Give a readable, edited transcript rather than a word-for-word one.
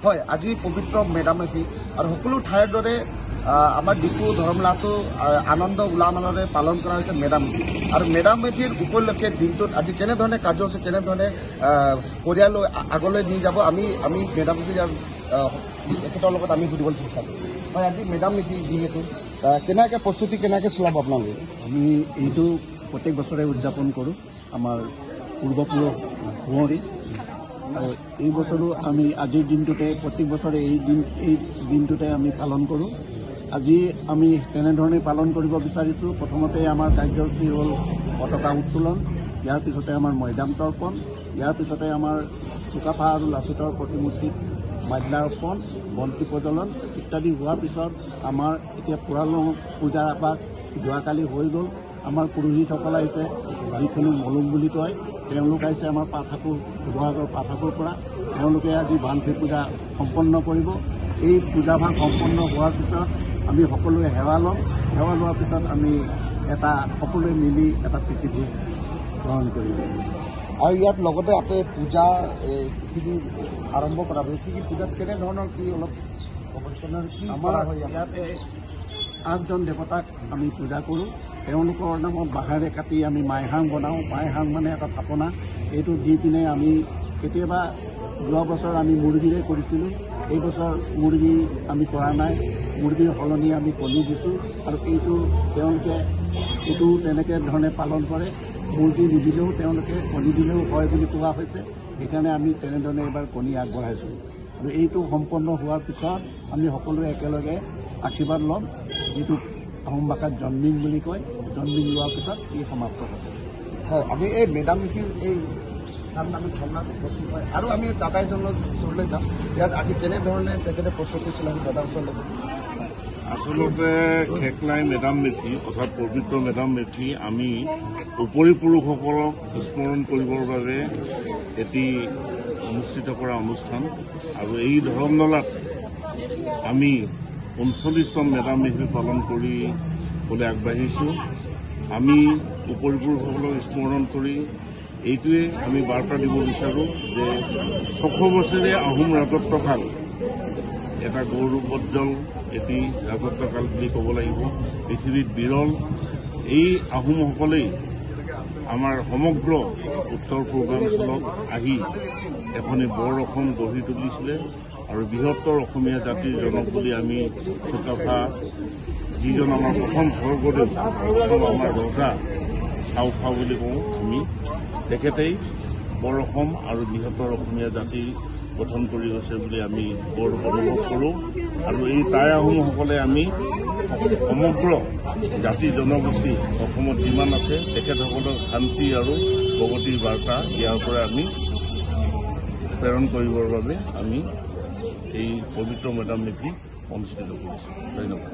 হয়, আজি পবিত্ৰ মেডাম-মেফি আৰু সকলো ঠাইৰ দৰে আমাৰ ডিপু ধৰ্মলাতো আনন্দ উলাহ-মালৰে পালন কৰা হৈছে মেডাম-মেফি। আৰু মেডাম-মেফিৰ উপলক্ষে দিনটোত আজি কেনেধৰণে কাৰ্যসূচী কেনেধৰণে পৰিয়াল আগলৈ নি যাব আমি মেডাম-মেফিৰ এখেতৰ লগত আমি সুধিবলৈ চেষ্টা কৰিম। হয়, আজি মেডাম-মেফি যিহেতু কেনেকৈ প্ৰস্তুতি কেনেকৈ চলাব আপোনালোকে? আমি এইটো প্ৰত্যেক বছৰে উদযাপন কৰোঁ আমাৰ পূৰ্বপুৰুষ কুঁৱৰী। আৰু এই বছৰো আমি আজিৰ দিনটোতে প্ৰত্যেক বছৰে এই দিনটোতে আমি পালন কৰোঁ। আজি আমি তেনেধৰণে পালন কৰিব বিচাৰিছোঁ। প্ৰথমতে আমাৰ কাৰ্যসূচী হ'ল পতাকা উত্তোলন, ইয়াৰ পিছতে আমাৰ মৈদাম তৰ্পণ, ইয়াৰ পিছতে আমাৰ চুকাফা আৰু লাচিতৰ প্ৰতিমূৰ্তিত মাল্যাৰ্পণ, বন্তি প্ৰজ্বলন ইত্যাদি হোৱাৰ পিছত আমাৰ এতিয়া পুৰালং পূজা এপাক যোৱাকালি হৈ গ'ল। আমাৰ পুৰোহিতসকল আহিছে, যিখিনি মলুম বুলি কয়, তেওঁলোক আহিছে আমাৰ পাঠাকুৰ শিৱসাগৰ পাঠাকুৰ পৰা। তেওঁলোকে আজি বানফি পূজা সম্পন্ন কৰিব। এই পূজাভাগ সম্পন্ন হোৱাৰ পিছত আমি সকলোৱে সেৱা ল'ম। সেৱা লোৱাৰ পিছত আমি সকলোৱে মিলি এটা প্ৰীতিভোজ গ্ৰহণ কৰিম। আৰু ইয়াত লগতে আপুনি পূজা এইখিনি আৰম্ভ কৰা কি পূজাত কেনেধৰণৰ কি অলপ আমাৰ ইয়াতে 8জন দেৱতাক আমি পূজা কৰোঁ। তেওঁলোকৰ নামত বাঁহেৰে কাটি আমি মাইহাং বনাওঁ। মাইহাং মানে এটা থাপনা, এইটো দি পিনে আমি কেতিয়াবা যোৱা বছৰ আমি মুৰ্গীৰে কৰিছিলোঁ, এই বছৰ মুৰ্গী আমি কৰা নাই। মুৰ্গীৰ সলনি আমি কণী দিছোঁ আৰু তেওঁলোকে তেনেকৈ ধৰণে পালন কৰে। মুৰ্গী নিদিলেও তেওঁলোকে কণী দিলেও হয় বুলি কোৱা হৈছে, সেইকাৰণে আমি তেনেধৰণে এইবাৰ কণী আগবঢ়াইছোঁ। আৰু এইটো সম্পন্ন হোৱাৰ পিছত আমি সকলোৱে একেলগে আশীৰ্বাদ ল'ম, যিটো আহোম ভাষাত জন্মিং বুলি কয়। জন্মিং লোৱাৰ পিছত ই সমাপ্ত হ'ব। হয়, আমি এই মেডাম-মেফিৰ এই স্থানত আমি ধৰ্ণাত উপস্থিত হয় আৰু আমি দাদা এজনৰ ওচৰলৈ যাম। ইয়াত আজি কেনেধৰণে তেখেতে প্ৰস্তুতি চলাইছে দাদা ওচৰলৈ? আচলতে খেকলাই মেডাম-মেফি অৰ্থাৎ পবিত্ৰ মেডাম-মেফি আমি উপৰিপুৰুষসকলক স্মৰণ কৰিবৰ বাবে এটি অনুষ্ঠিত কৰা অনুষ্ঠান। আৰু এই ধৰ্মতলাত আমি 39তম মেডাম-মেফি পালন কৰিবলৈ আগবাঢ়িছোঁ। আমি উপৰিপুৰুষসকলক স্মৰণ কৰি এইটোৱে আমি বাৰ্তা দিব বিচাৰোঁ যে 600 বছৰীয়া আহোম ৰাজত্বকাল এটা গৌৰৱোজ্জ্বল এটি ৰাজত্বকাল বুলি ক'ব লাগিব। পৃথিৱীত বিৰল এই আহোমসকলেই আমাৰ সমগ্ৰ উত্তৰ পূৰ্বাঞ্চলত আহি এখনি বৰ অসম গঢ়ি তুলিছিলে। আৰু বৃহত্তৰ অসমীয়া জাতিৰ জনক বুলি আমি চুকাফা, যিজন আমাৰ প্ৰথম স্বৰ্গদেউ, আমাৰ ৰজা চাওফা বুলি কওঁ আমি, তেখেতেই বৰ অসম আৰু বৃহত্তৰ অসমীয়া জাতি গঠন কৰি গৈছে বুলি আমি বৰ অনুভৱ কৰোঁ। আৰু এই টাই আহোমসকলে আমি সমগ্ৰ জাতি জনগোষ্ঠী অসমত যিমান আছে তেখেতসকলক শান্তি আৰু প্ৰগতিৰ বাৰ্তা ইয়াৰ পৰা আমি প্ৰেৰণ কৰিবৰ বাবে আমি এই পবিত্ৰ মেডাম-মেফি অনুষ্ঠিত কৰিছোঁ। ধন্যবাদ।